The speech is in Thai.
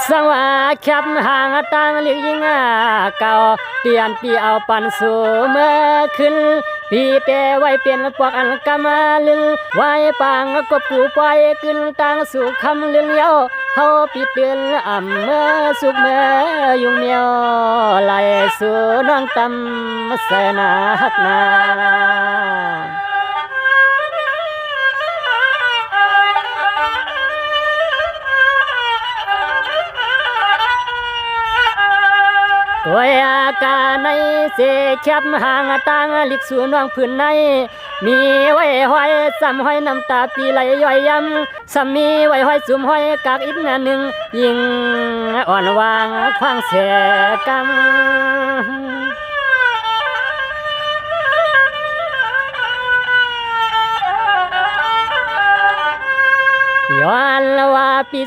สังว่าแคบห่างต่างลิงเก่าเตียนปีเอาปันสู่เมื่อขึ้นปีแต่ไว้เป็นพวกอันกำมาลึงไว้ปางกบกูปล่อยขึ้นต่างสู่คำลึงเย้าเฮาปีเตือนอ่ำเมื่อสุกเมื่อยุ่งเมียวไหลสู่น้องตำเสนาฮักนาวยอากาในเสแคบห่างต่างลิกสู่น้องพื้นในมีไว้ห้อยซ้ำห้อยน้ำตาปีไหลย่อยยำซ้ำมีไว้ห้อยสุ่มห้อยกากอีกงานหนึ่งยิ่งอ่อนวางควางเสกำย้อนว่าปี